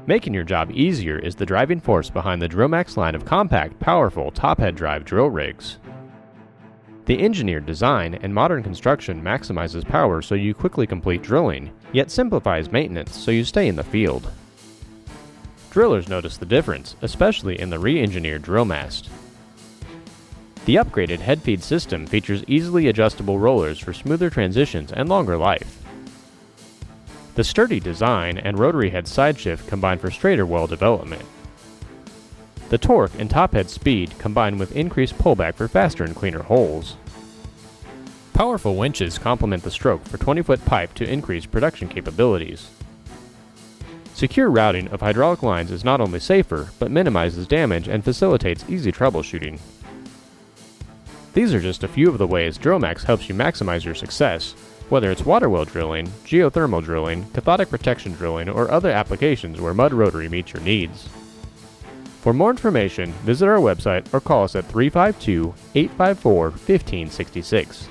Making your job easier is the driving force behind the DRILLMAX line of compact, powerful, top-head drive drill rigs. The engineered design and modern construction maximizes power so you quickly complete drilling, yet simplifies maintenance so you stay in the field. Drillers notice the difference, especially in the re-engineered drill mast. The upgraded head feed system features easily adjustable rollers for smoother transitions and longer life. The sturdy design and rotary head side shift combine for straighter well development. The torque and top head speed combine with increased pullback for faster and cleaner holes. Powerful winches complement the stroke for 20-foot pipe to increase production capabilities. Secure routing of hydraulic lines is not only safer, but minimizes damage and facilitates easy troubleshooting. These are just a few of the ways DRILLMAX helps you maximize your success, whether it's water well drilling, geothermal drilling, cathodic protection drilling, or other applications where mud rotary meets your needs. For more information, visit our website or call us at 352-854-1566.